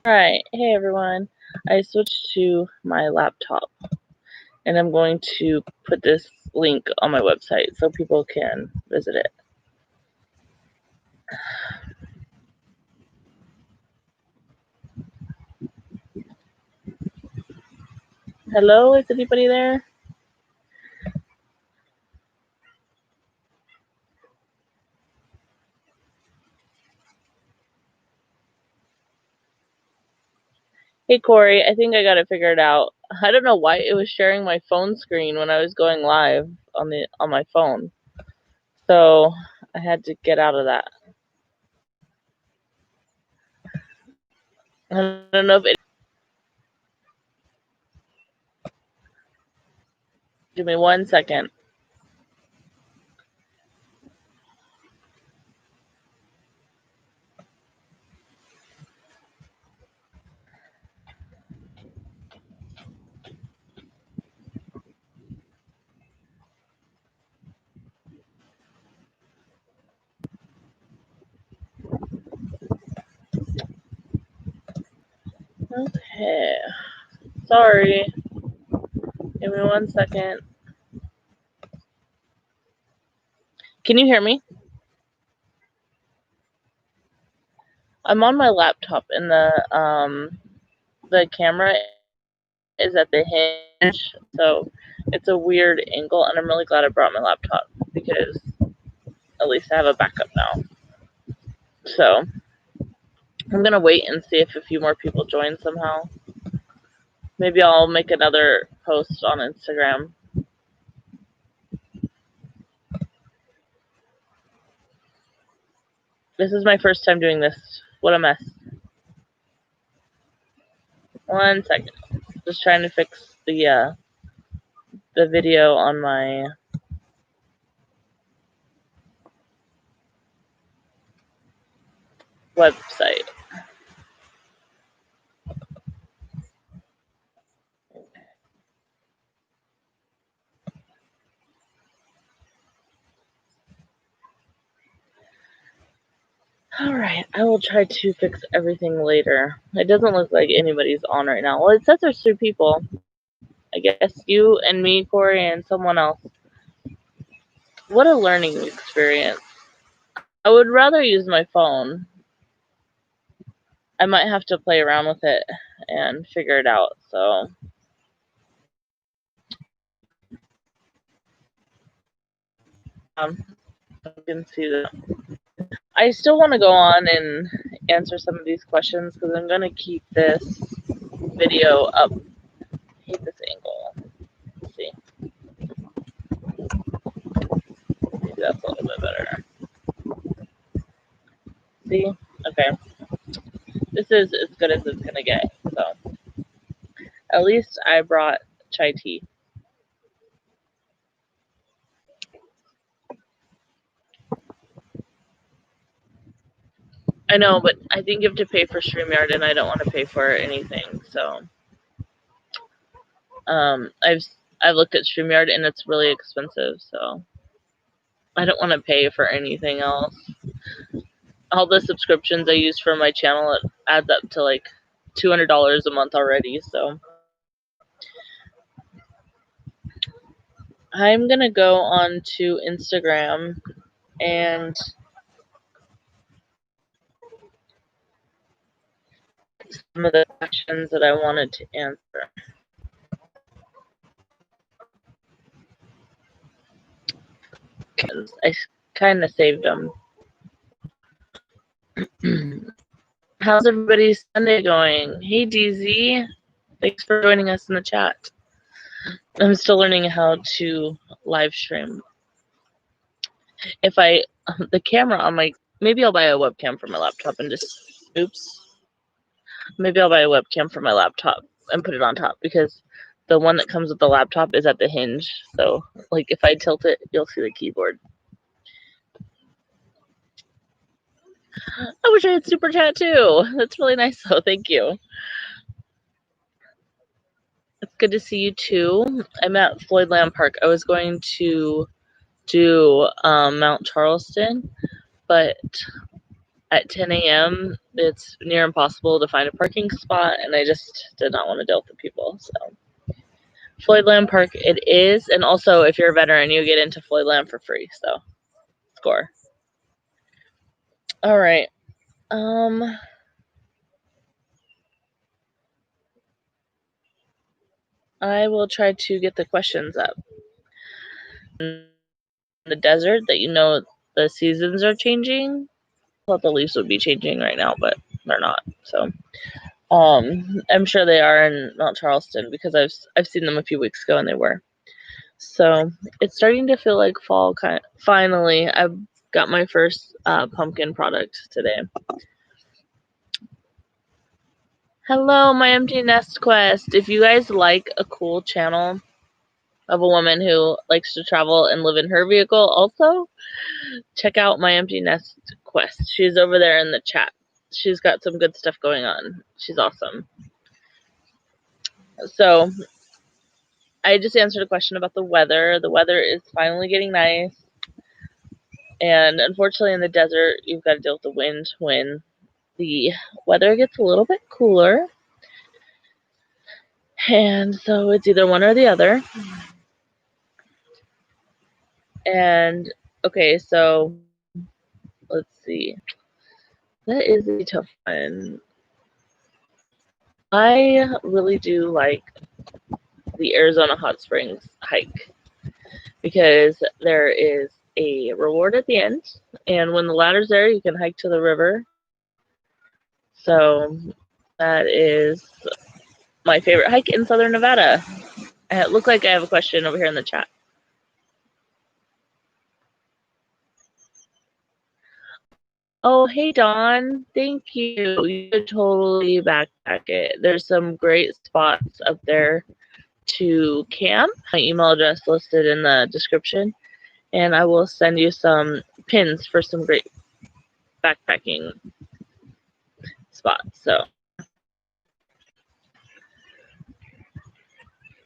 Alright, hey everyone. I switched to my laptop and I'm going to put this link on my website so people can visit it. Hello, is anybody there? Hey Corey, I think I got it figured out. I don't know why it was sharing my phone screen when I was going live on my phone. So I had to get out of that. I don't know if it. Give me 1 second. Okay. Sorry. Give me 1 second. Can you hear me? I'm on my laptop and the camera is at the hinge, so it's a weird angle, and I'm really glad I brought my laptop because at least I have a backup now. So I'm gonna wait and see if a few more people join somehow. Maybe I'll make another post on Instagram. This is my first time doing this. What a mess. 1 second. Just trying to fix the video on my website. Alright, I will try to fix everything later. It doesn't look like anybody's on right now. Well, it says there's 3 people. I guess you and me, Corey, and someone else. What a learning experience. I would rather use my phone. I might have to play around with it and figure it out, so. I can see that. I still want to go on and answer some of these questions because I'm going to keep this video up. I hate this angle. Let's see. Maybe that's a little bit better. See? Okay. This is as good as it's going to get, so. At least I brought chai tea. I know, but I think you have to pay for StreamYard, and I don't want to pay for anything. So, I've looked at StreamYard, and it's really expensive. So, I don't want to pay for anything else. All the subscriptions I use for my channel, it adds up to like $200 a month already. So, I'm gonna go on to Instagram and some of the questions that I wanted to answer. Because I kind of saved them. How's everybody's Sunday going? Hey, DZ. Thanks for joining us in the chat. I'm still learning how to live stream. The camera on my, maybe I'll buy a webcam for my laptop and just, maybe I'll buy a webcam for my laptop and put it on top because the one that comes with the laptop is at the hinge. So, like, if I tilt it, you'll see the keyboard. I wish I had super chat too. That's really nice though. Thank you. It's good to see you too. I'm at Floyd Lamb Park. I was going to do Mount Charleston, but at 10 a.m., it's near impossible to find a parking spot, and I just did not want to deal with the people. So Floydland Park it is, and also if you're a veteran, you get into Floydland for free. So score. All right. I will try to get the questions up. In the desert, that you know the seasons are changing. I thought the leaves would be changing right now, but they're not. So I'm sure they are in Mount Charleston because I've seen them a few weeks ago and they were. So it's starting to feel like fall. Finally, I've got my first pumpkin product today. Hello, my empty nest quest. If you guys like a cool channel of a woman who likes to travel and live in her vehicle, also check out my empty nest quest. She's over there in the chat. She's got some good stuff going on. She's awesome. So I just answered a question about the weather. The weather is finally getting nice. And unfortunately in the desert, you've got to deal with the wind when the weather gets a little bit cooler. And so it's either one or the other. And okay, so let's see. That is a tough one. I really do like the Arizona Hot Springs hike because there is a reward at the end, and when the ladder's there, you can hike to the river. So that is my favorite hike in Southern Nevada. It looks like I have a question over here in the chat. Oh, hey, Dawn. Thank you. You could totally backpack it. There's some great spots up there to camp. My email address listed in the description, and I will send you some pins for some great backpacking spots. So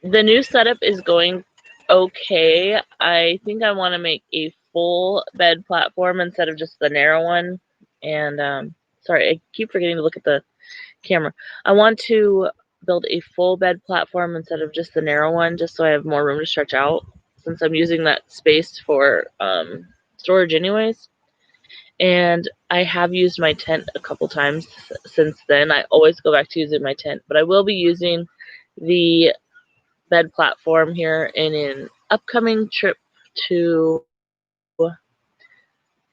the new setup is going okay. I think I want to make a full bed platform instead of just the narrow one. And sorry, I keep forgetting to look at the camera. I want to build a full bed platform instead of just the narrow one, just so I have more room to stretch out, since I'm using that space for storage anyways. And I have used my tent a couple times since then. I always go back to using my tent, but I will be using the bed platform here in an upcoming trip to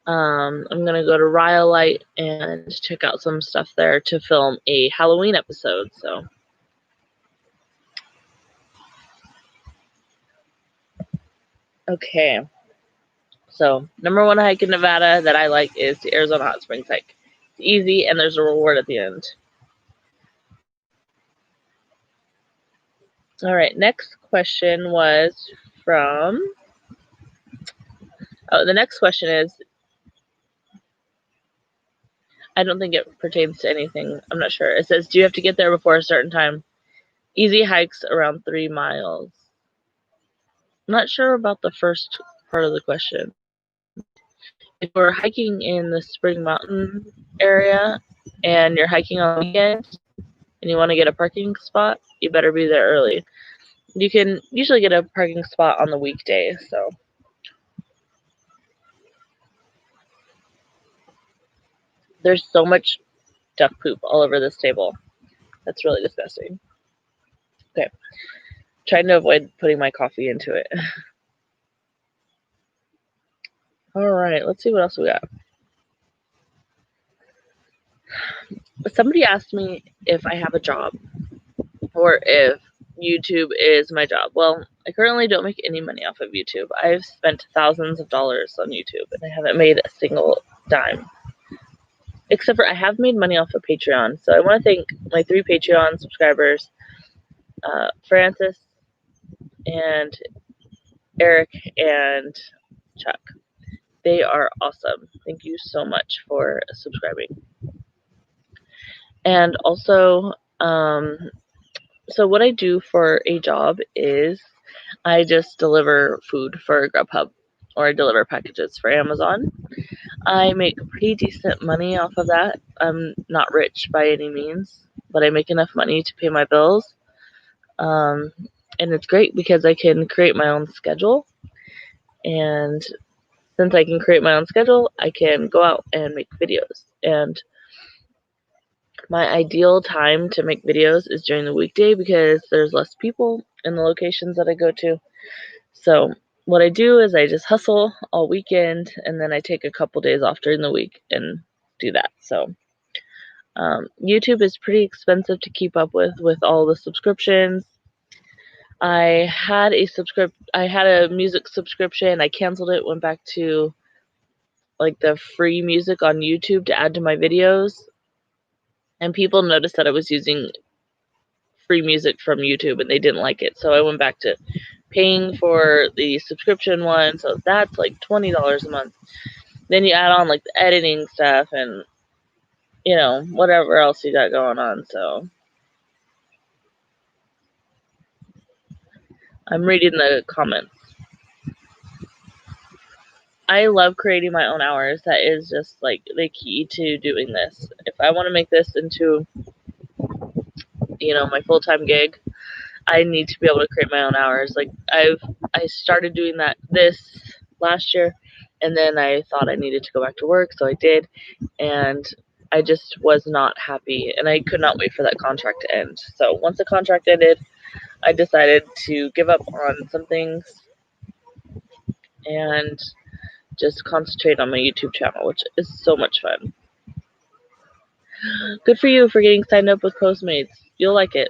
I'm going to go to Rhyolite and check out some stuff there to film a Halloween episode. So okay. So number one hike in Nevada that I like is the Arizona Hot Springs hike. It's easy and there's a reward at the end. All right, next question was from, the next question is, I don't think it pertains to anything. I'm not sure. It says, do you have to get there before a certain time? Easy hikes around 3 miles. I'm not sure about the first part of the question. If we're hiking in the Spring Mountain area and you're hiking on the weekend and you want to get a parking spot, you better be there early. You can usually get a parking spot on the weekday, so. There's so much duck poop all over this table. That's really disgusting. Okay. Trying to avoid putting my coffee into it. All right, let's see what else we got. Somebody asked me if I have a job or if YouTube is my job. Well, I currently don't make any money off of YouTube. I've spent thousands of dollars on YouTube and I haven't made a single dime. Except for I have made money off of Patreon. So I want to thank my 3 Patreon subscribers, Francis and Eric and Chuck. They are awesome. Thank you so much for subscribing. And also, so what I do for a job is I just deliver food for Grubhub, or I deliver packages for Amazon. I make pretty decent money off of that. I'm not rich by any means, but I make enough money to pay my bills. Um, and it's great because I can create my own schedule. And since I can create my own schedule, I can go out and make videos. And my ideal time to make videos is during the weekday because there's less people in the locations that I go to. So what I do is I just hustle all weekend and then I take a couple days off during the week and do that. So YouTube is pretty expensive to keep up with all the subscriptions. I had a music subscription. I canceled it, went back to like the free music on YouTube to add to my videos. And people noticed that I was using free music from YouTube and they didn't like it. So I went back to paying for the subscription one. So that's like $20 a month. Then you add on like the editing stuff and, you know, whatever else you got going on. So I'm reading the comments. I love creating my own hours. That is just like the key to doing this. If I want to make this into, you know, my full-time gig, I need to be able to create my own hours. Like I started doing this last year, and then I thought I needed to go back to work, so I did, and I just was not happy, and I could not wait for that contract to end. So once the contract ended, I decided to give up on some things and just concentrate on my YouTube channel, which is so much fun. Good for you for getting signed up with Postmates. You'll like it.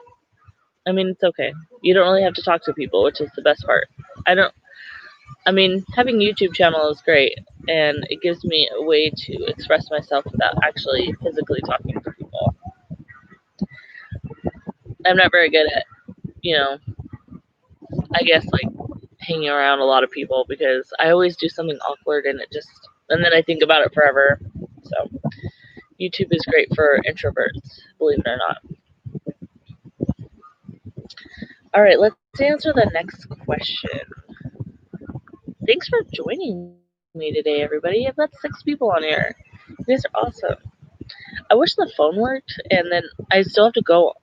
I mean, it's okay. You don't really have to talk to people, which is the best part. Having a YouTube channel is great, and it gives me a way to express myself without actually physically talking to people. I'm not very good at, I guess, like, hanging around a lot of people because I always do something awkward and then I think about it forever. So, YouTube is great for introverts, believe it or not. All right, let's answer the next question. Thanks for joining me today, everybody. I've got 6 people on here. You guys are awesome. I wish the phone worked, and then I still have to go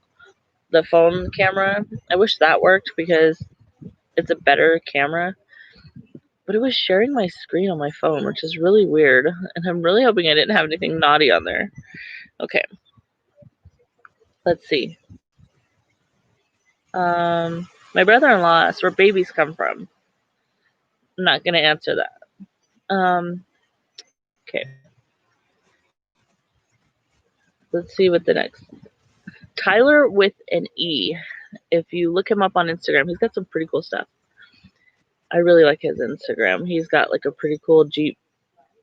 the phone camera. I wish that worked because it's a better camera. But it was sharing my screen on my phone, which is really weird. And I'm really hoping I didn't have anything naughty on there. Okay. Let's see. My brother-in-law asked where babies come from. I'm not going to answer that. Okay. Let's see what the next. Tyler with an E. If you look him up on Instagram, he's got some pretty cool stuff. I really like his Instagram. He's got like a pretty cool Jeep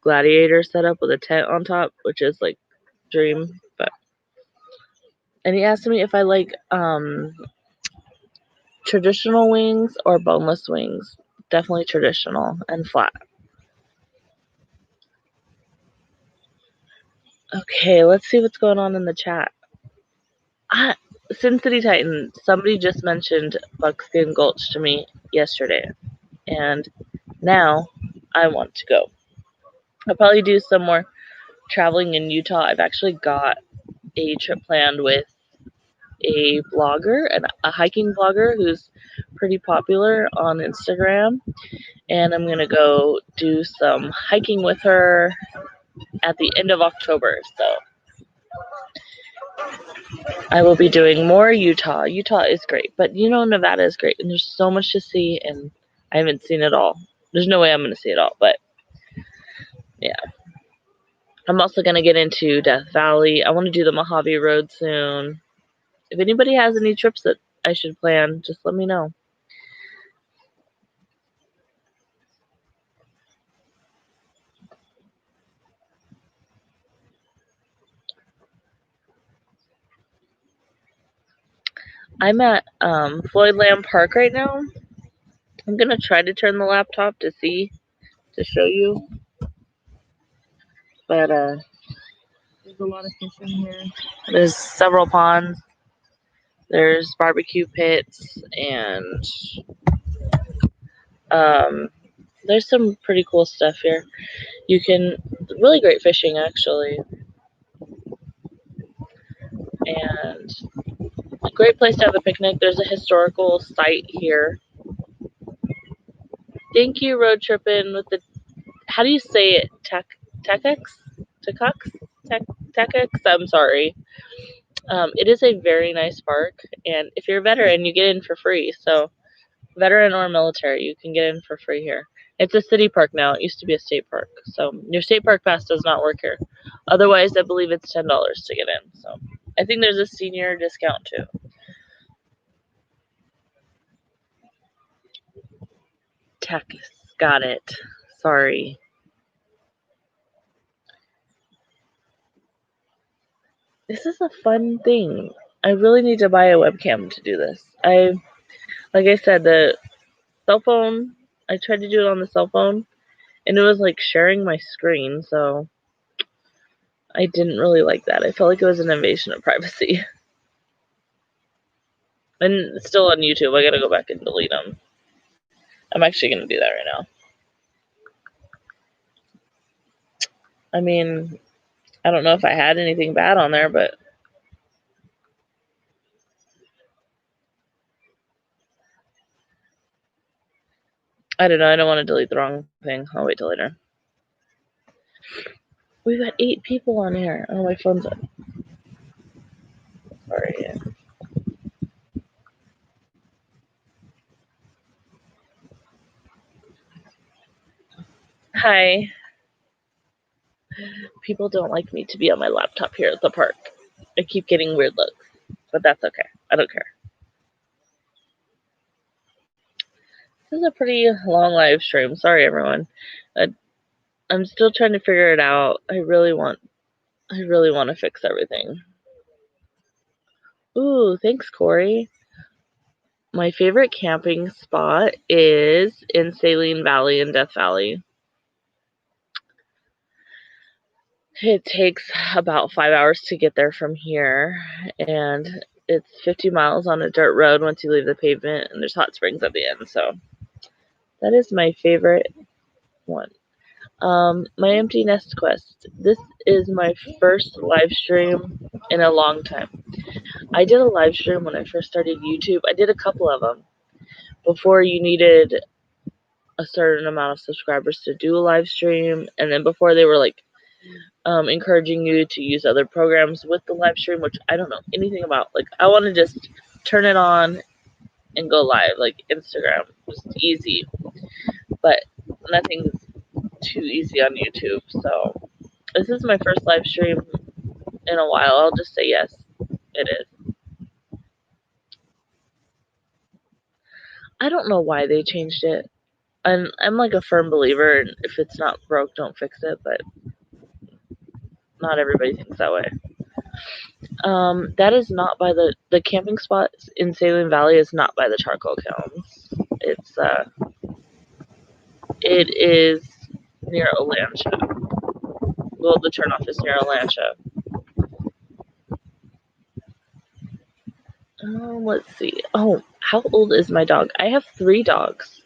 Gladiator setup with a tent on top, which is like dream. And he asked me if I like traditional wings or boneless wings. Definitely traditional and flat. Okay, let's see what's going on in the chat. Sin City Titan, somebody just mentioned Buckskin Gulch to me yesterday, and now I want to go. I'll probably do some more traveling in Utah. I've actually got a trip planned with a blogger, a hiking blogger who's pretty popular on Instagram, and I'm going to go do some hiking with her at the end of October. So I will be doing more Utah. Utah is great, but Nevada is great, and there's so much to see, and I haven't seen it all. There's no way I'm going to see it all, but yeah. I'm also going to get into Death Valley. I want to do the Mojave Road soon. If anybody has any trips that I should plan, just let me know. I'm at Floyd Lamb Park right now. I'm going to try to turn the laptop to show you. But there's a lot of fish in here. There's several ponds. There's barbecue pits, and there's some pretty cool stuff here. really great fishing, actually. And a great place to have a picnic. There's a historical site here. Thank you, Road Trippin' with the, how do you say it? Techex? Techex? I'm sorry. It is a very nice park, and if you're a veteran, you get in for free. So, veteran or military, you can get in for free here. It's a city park now. It used to be a state park. So, your state park pass does not work here. Otherwise, I believe it's $10 to get in. So, I think there's a senior discount too. Texas. Got it. Sorry. This is a fun thing. I really need to buy a webcam to do this. Like I said, the cell phone, I tried to do it on the cell phone, and it was like sharing my screen, so I didn't really like that. I felt like it was an invasion of privacy. And it's still on YouTube. I gotta go back and delete them. I'm actually gonna do that right now. I mean, I don't know if I had anything bad on there, but I don't know. I don't want to delete the wrong thing. I'll wait till later. We've got 8 people on here. Oh, my phone's on. Sorry. Hi. People don't like me to be on my laptop here at the park. I keep getting weird looks, but that's okay. I don't care. This is a pretty long live stream. Sorry, everyone. I'm still trying to figure it out. I really want to fix everything. Ooh, thanks, Corey. My favorite camping spot is in Saline Valley in Death Valley. It takes about 5 hours to get there from here, and it's 50 miles on a dirt road once you leave the pavement, and there's hot springs at the end, so that is my favorite one. My empty nest quest. This is my first live stream in a long time. I did a live stream when I first started YouTube. I did a couple of them before you needed a certain amount of subscribers to do a live stream, and then before they were like encouraging you to use other programs with the live stream, which I don't know anything about. Like, I want to just turn it on and go live, like Instagram, just easy, but nothing's too easy on YouTube. So this is my first live stream in a while. I'll just say yes, it is. I don't know why they changed it. I'm like a firm believer, and if it's not broke, don't fix it, but not everybody thinks that way. That is not by the camping spot in Saline Valley is not by the charcoal kilns. It is near Olancha. Well, the turnoff is near Olancha. Let's see. Oh, how old is my dog? I have 3 dogs.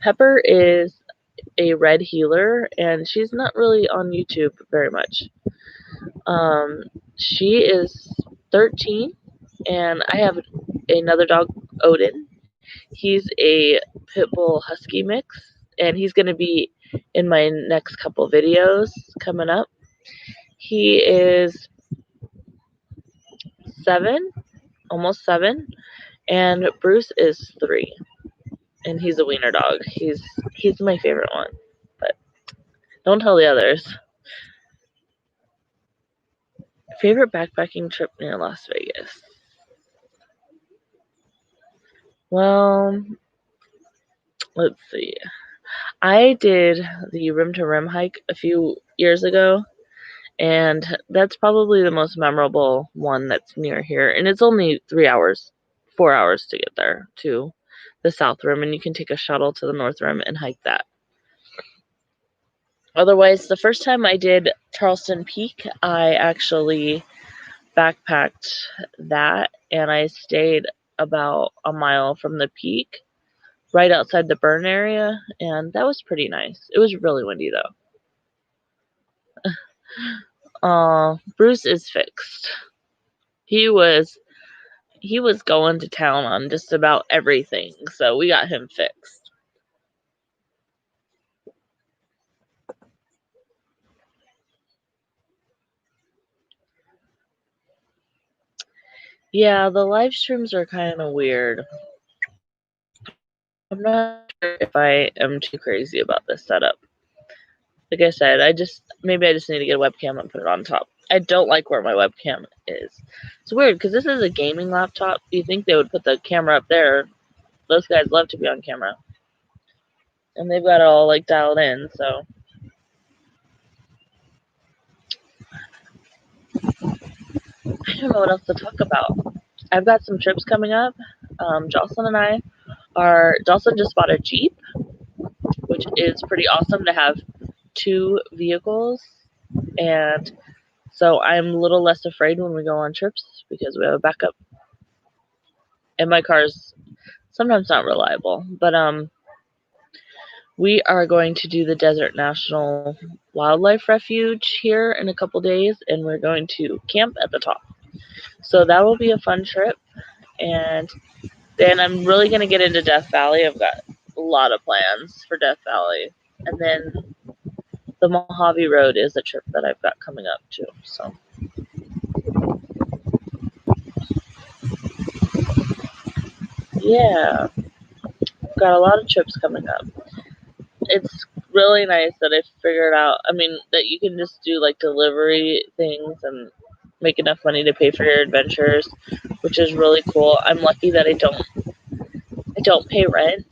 Pepper is a red heeler, and she's not really on YouTube very much. She is 13, and I have another dog, Odin. He's a pit bull husky mix, and he's going to be in my next couple videos coming up. He is 7, almost 7, and Bruce is 3, and he's a wiener dog. He's my favorite one, but don't tell the others. Favorite backpacking trip near Las Vegas? Well, let's see. I did the rim to rim hike a few years ago, and that's probably the most memorable one that's near here. And it's only 3 hours, 4 hours to get there to the South Rim, and you can take a shuttle to the North Rim and hike that. Otherwise, the first time I did Charleston Peak, I actually backpacked that, and I stayed about a mile from the peak, right outside the burn area, and that was pretty nice. It was really windy, though. Bruce is fixed. He was going to town on just about everything, so we got him fixed. Yeah, the live streams are kind of weird. I'm not sure if I am too crazy about this setup. Like I said, maybe I just need to get a webcam and put it on top. I don't like where my webcam is. It's weird because this is a gaming laptop. You think they would put the camera up there? Those guys love to be on camera, and they've got it all like dialed in. So I don't know what else to talk about. I've got some trips coming up. Jocelyn and I Jocelyn just bought a Jeep, which is pretty awesome to have 2 vehicles, and so I'm a little less afraid when we go on trips because we have a backup. And my car's sometimes not reliable, but we are going to do the Desert National Wildlife Refuge here in a couple days, and we're going to camp at the top. So that will be a fun trip, and then I'm really going to get into Death Valley. I've got a lot of plans for Death Valley, and then the Mojave Road is a trip that I've got coming up too. So yeah, got a lot of trips coming up. It's really nice that I figured out, that you can just do like delivery things and make enough money to pay for your adventures, which is really cool. I'm lucky that I don't pay rent.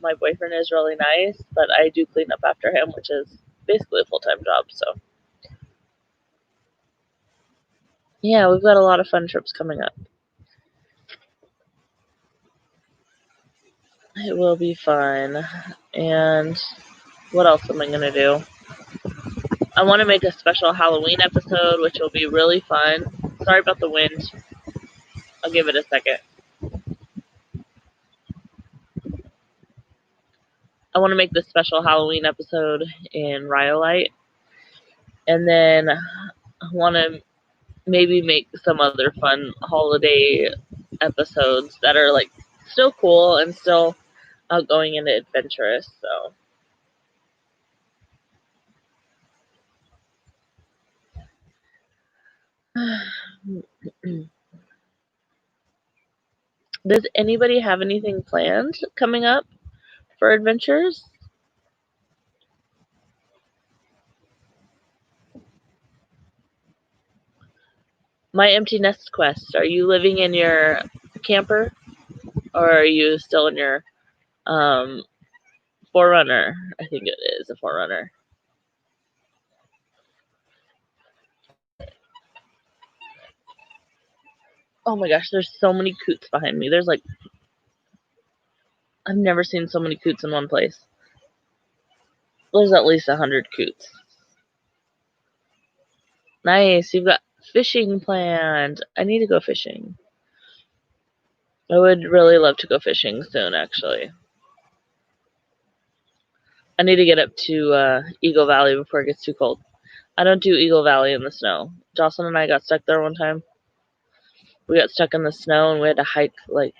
My boyfriend is really nice, but I do clean up after him, which is basically a full-time job. So yeah, we've got a lot of fun trips coming up. It will be fun. And what else am I going to do? I want to make a special Halloween episode, which will be really fun. Sorry about the wind. I'll give it a second. I want to make this special Halloween episode in Rhyolite. And then I want to maybe make some other fun holiday episodes that are like still cool and still outgoing and adventurous. So does anybody have anything planned coming up for adventures? My empty nest quest. Are you living in your camper, or are you still in your Forerunner? I think it is a Forerunner. Oh my gosh, there's so many coots behind me. I've never seen so many coots in one place. There's at least 100 coots. Nice, you've got fishing planned. I need to go fishing. I would really love to go fishing soon, actually. I need to get up to Eagle Valley before it gets too cold. I don't do Eagle Valley in the snow. Jocelyn and I got stuck there one time. We got stuck in the snow and we had to hike like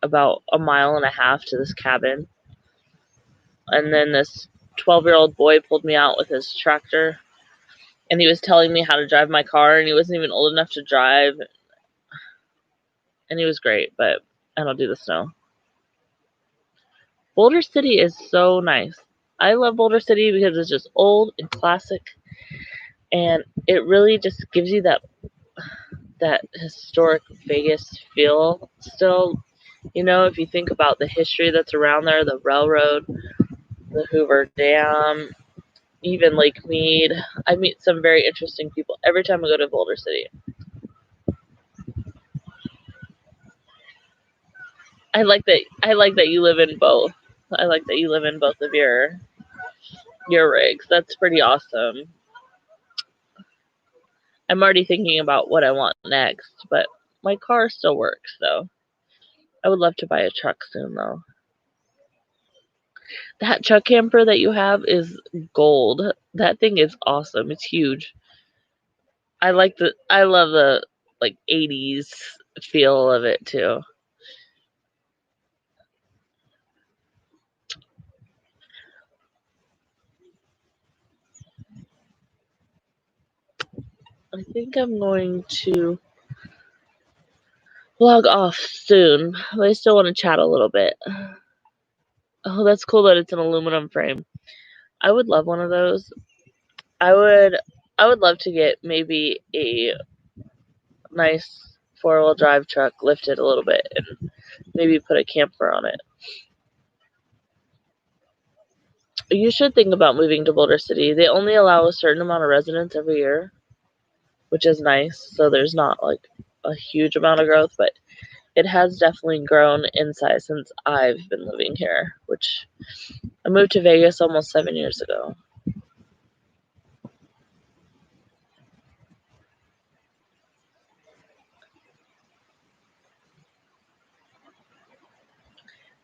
about 1.5 miles to this cabin. And then this 12-year-old boy pulled me out with his tractor, and he was telling me how to drive my car, and he wasn't even old enough to drive. And he was great, but I don't do the snow. Boulder City is so nice. I love Boulder City because it's just old and classic, and it really just gives you that historic Vegas feel still. You know, if you think about the history that's around there, the railroad, the Hoover Dam, even Lake Mead. I meet some very interesting people every time I go to Boulder City. I like that you live in both. I like that you live in both of your rigs. That's pretty awesome. I'm already thinking about what I want next, but my car still works, so I would love to buy a truck soon though. That truck camper that you have is gold. That thing is awesome. It's huge. I love the like 80s feel of it too. I think I'm going to log off soon, but I still want to chat a little bit. Oh, that's cool that it's an aluminum frame. I would love one of those. I would love to get maybe a nice four-wheel drive truck lifted a little bit and maybe put a camper on it. You should think about moving to Boulder City. They only allow a certain amount of residents every year, which is nice. So there's not like a huge amount of growth, but it has definitely grown in size since I've been living here, which I moved to Vegas almost 7 years ago.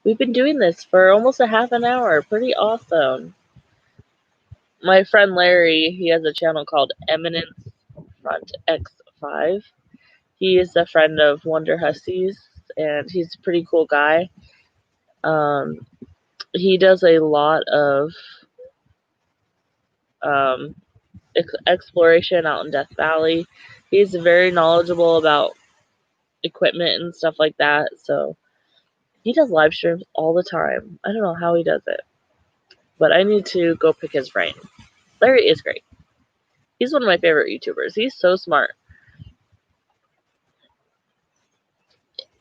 We've been doing this for almost a half an hour. Pretty awesome. My friend Larry, he has a channel called Eminence Front X5. He is a friend of Wonder Hussies, and he's a pretty cool guy. He does a lot of exploration out in Death Valley. He's very knowledgeable about equipment and stuff like that. So he does live streams all the time. I don't know how he does it, but I need to go pick his brain. Larry is great. He's one of my favorite YouTubers. He's so smart.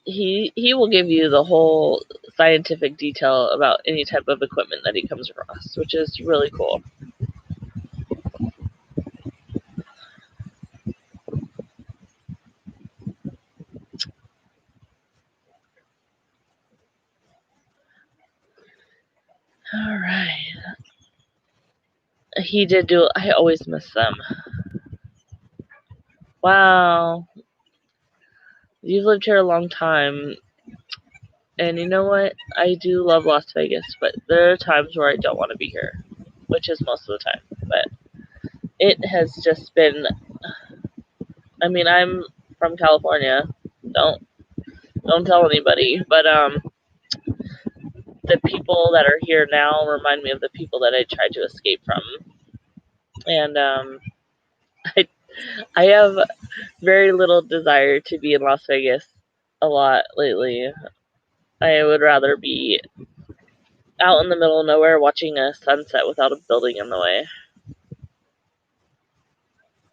He will give you the whole scientific detail about any type of equipment that he comes across, which is really cool. All right. He did do. I always miss them. Wow. You've lived here a long time. And you know what? I do love Las Vegas, but there are times where I don't want to be here, which is most of the time. But it has just been. I mean, I'm from California. Don't tell anybody. But the people that are here now remind me of the people that I tried to escape from, and I I have very little desire to be in Las Vegas a lot lately. I would rather be out in the middle of nowhere watching a sunset without a building in the way.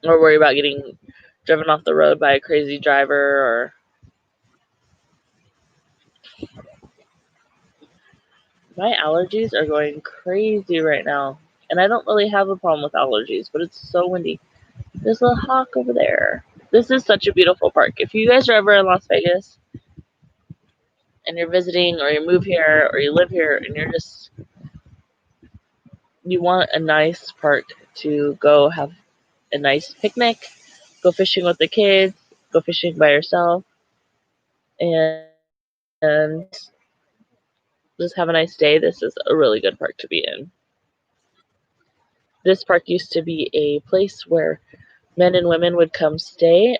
Or worry about getting driven off the road by a crazy driver or my allergies are going crazy right now. And I don't really have a problem with allergies, but it's so windy. There's a hawk over there. This is such a beautiful park. If you guys are ever in Las Vegas and you're visiting or you move here or you live here and you want a nice park to go have a nice picnic, go fishing with the kids, go fishing by yourself, and just have a nice day, this is a really good park to be in. This park used to be a place where men and women would come stay,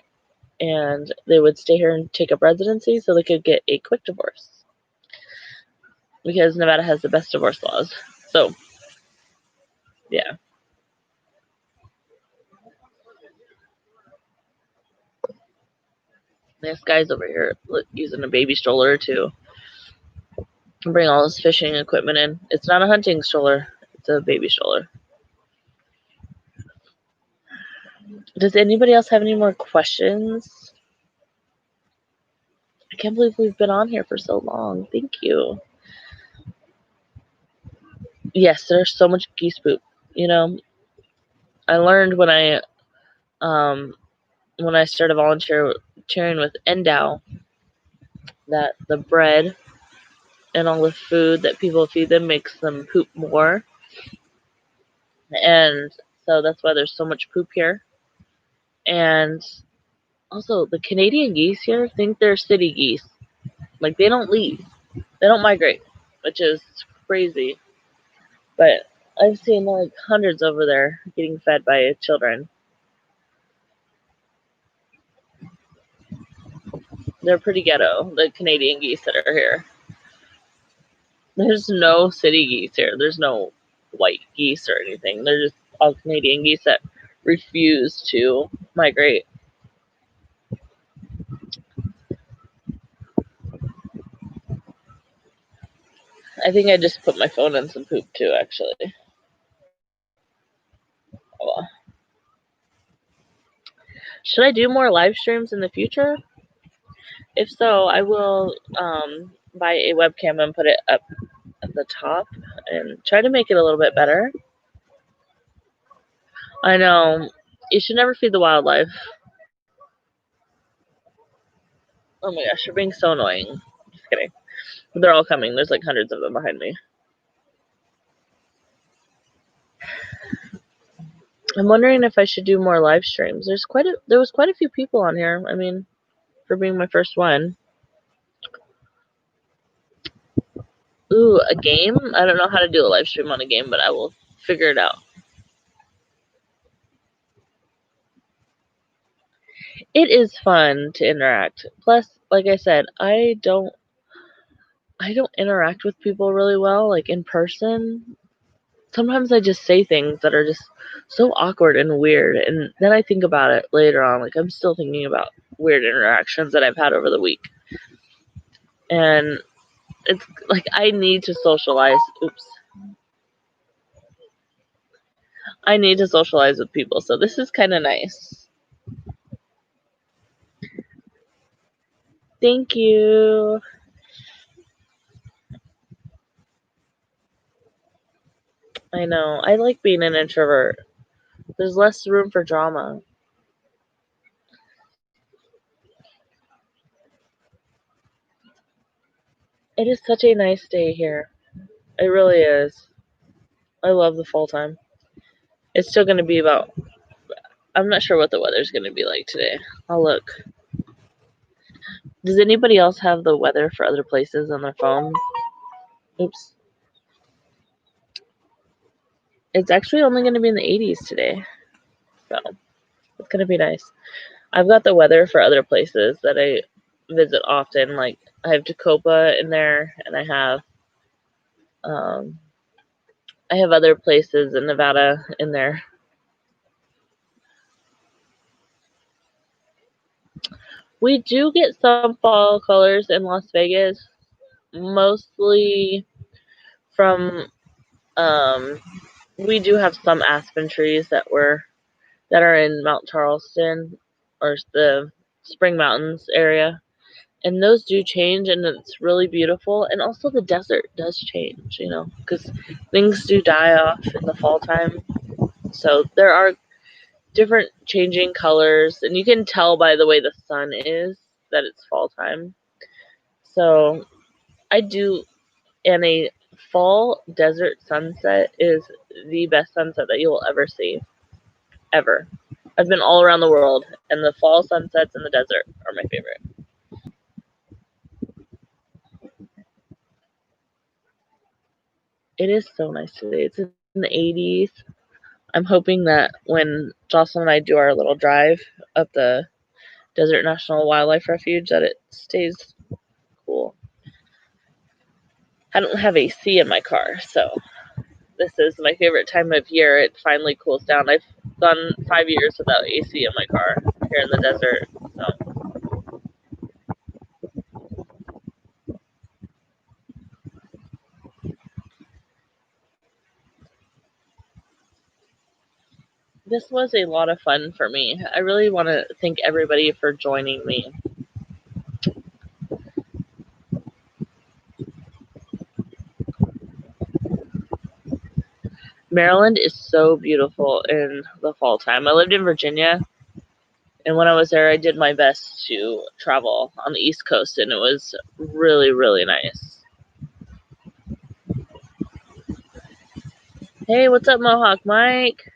and they would stay here and take up residency so they could get a quick divorce. Because Nevada has the best divorce laws. So, yeah. This guy's over here using a baby stroller to bring all his fishing equipment in. It's not a hunting stroller, it's a baby stroller. Does anybody else have any more questions? I can't believe we've been on here for so long. Thank you. Yes, there's so much geese poop. You know, I learned when I started volunteering with Endow that the bread and all the food that people feed them makes them poop more. And so that's why there's so much poop here. And also, the Canadian geese here think they're city geese. Like, they don't leave. They don't migrate, which is crazy. But I've seen like hundreds over there getting fed by children. They're pretty ghetto, the Canadian geese that are here. There's no city geese here. There's no white geese or anything. They're just all Canadian geese that refuse to migrate. I think I just put my phone in some poop too, actually. Oh, well. Should I do more live streams in the future? If so, I will buy a webcam and put it up at the top and try to make it a little bit better. I know. You should never feed the wildlife. Oh my gosh, you're being so annoying. Just kidding. They're all coming. There's like hundreds of them behind me. I'm wondering if I should do more live streams. There was quite a few people on here. I mean, for being my first one. Ooh, a game? I don't know how to do a live stream on a game, but I will figure it out. It is fun to interact. Plus, like I said, I don't interact with people really well, like in person. Sometimes I just say things that are just so awkward and weird, and then I think about it later on. Like, I'm still thinking about weird interactions that I've had over the week. And it's like I need to socialize. Oops. I need to socialize with people, so this is kind of nice. Thank you. I know. I like being an introvert. There's less room for drama. It is such a nice day here. It really is. I love the fall time. It's still going to be about. I'm not sure what the weather's going to be like today. I'll look. Does anybody else have the weather for other places on their phone? Oops. It's actually only going to be in the 80s today. So, it's going to be nice. I've got the weather for other places that I visit often. Like, I have Tacoma in there, and I have other places in Nevada in there. We do get some fall colors in Las Vegas, mostly from we do have some aspen trees that are in Mount Charleston or the Spring Mountains area, and those do change, and it's really beautiful. And also the desert does change, because things do die off in the fall time, so there are different changing colors, and you can tell by the way the sun is that it's fall time. So I do, and a fall desert sunset is the best sunset that you will ever see. Ever. I've been all around the world, and the fall sunsets in the desert are my favorite. It is so nice today. It's in the 80s. I'm hoping that when Jocelyn and I do our little drive up the Desert National Wildlife Refuge that it stays cool. I don't have AC in my car, so this is my favorite time of year. It finally cools down. I've gone 5 years without AC in my car here in the desert. So this was a lot of fun for me. I really want to thank everybody for joining me. Maryland is so beautiful in the fall time. I lived in Virginia, and when I was there, I did my best to travel on the East Coast, and it was really, really nice. Hey, what's up, Mohawk Mike?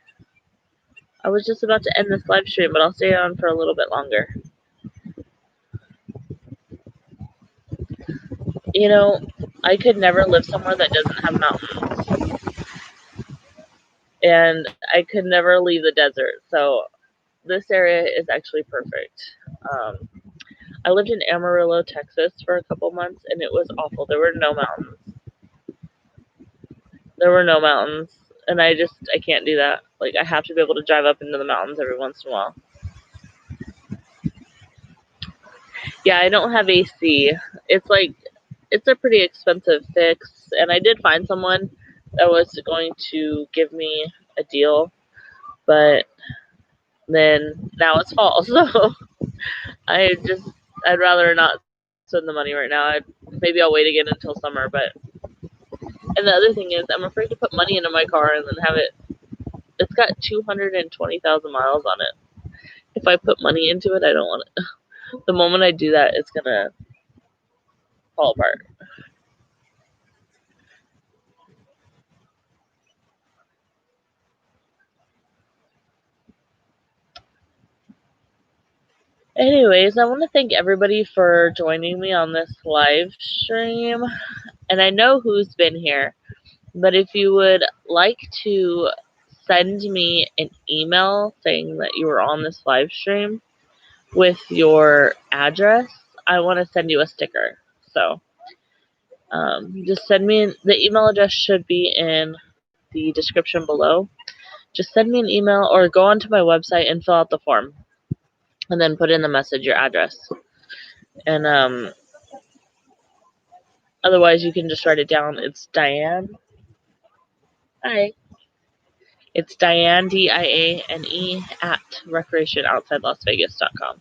I was just about to end this live stream, but I'll stay on for a little bit longer. I could never live somewhere that doesn't have mountains. and I could never leave the desert. So this area is actually perfect. I lived in Amarillo, Texas for a couple months, and it was awful. There were no mountains. And I can't do that. Like, I have to be able to drive up into the mountains every once in a while. Yeah, I don't have AC. It's a pretty expensive fix, and I did find someone that was going to give me a deal, but then now it's fall, so I'd rather not spend the money right now. Maybe I'll wait again until summer, but and the other thing is I'm afraid to put money into my car and then have it's got 220,000 miles on it. If I put money into it, I don't want it. The moment I do that, it's gonna fall apart. Anyways, I want to thank everybody for joining me on this live stream. And I know who's been here, but if you would like to send me an email saying that you were on this live stream with your address, I want to send you a sticker. So just send me, the email address should be in the description below. Just send me an email or go onto my website and fill out the form and then put in the message your address. And otherwise you can just write it down. It's Diane. Hi. It's Diane, Diane, at recreationoutsidelasvegas.com.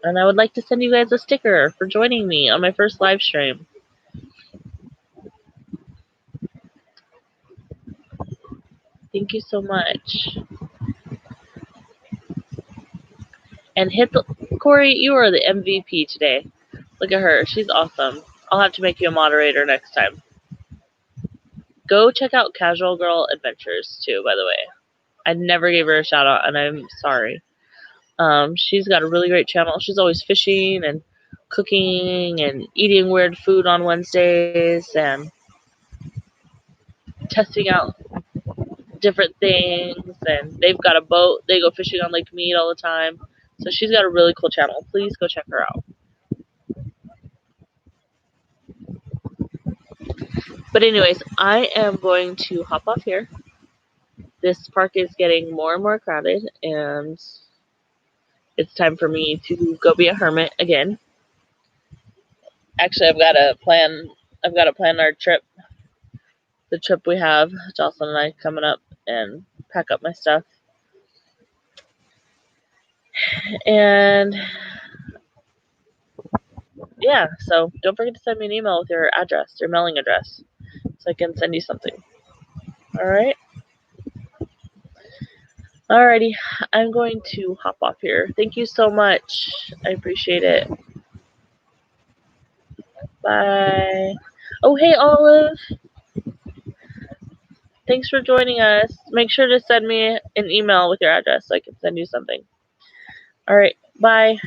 And I would like to send you guys a sticker for joining me on my first live stream. Thank you so much. And Corey, you are the MVP today. Look at her. She's awesome. I'll have to make you a moderator next time. Go check out Casual Girl Adventures too, by the way. I never gave her a shout out, and I'm sorry. She's got a really great channel. She's always fishing and cooking and eating weird food on Wednesdays and testing out different things. And they've got a boat. They go fishing on Lake Mead all the time. So she's got a really cool channel. Please go check her out. But anyways, I am going to hop off here. This park is getting more and more crowded, and it's time for me to go be a hermit again. Actually, I've got to plan our trip. The trip we have, Jocelyn and I, coming up, and pack up my stuff. And yeah, so don't forget to send me an email with your address, your mailing address, so I can send you something. Alright? Alrighty, I'm going to hop off here. Thank you so much. I appreciate it. Bye. Oh, hey, Olive. Thanks for joining us. Make sure to send me an email with your address so I can send you something. Alright, bye.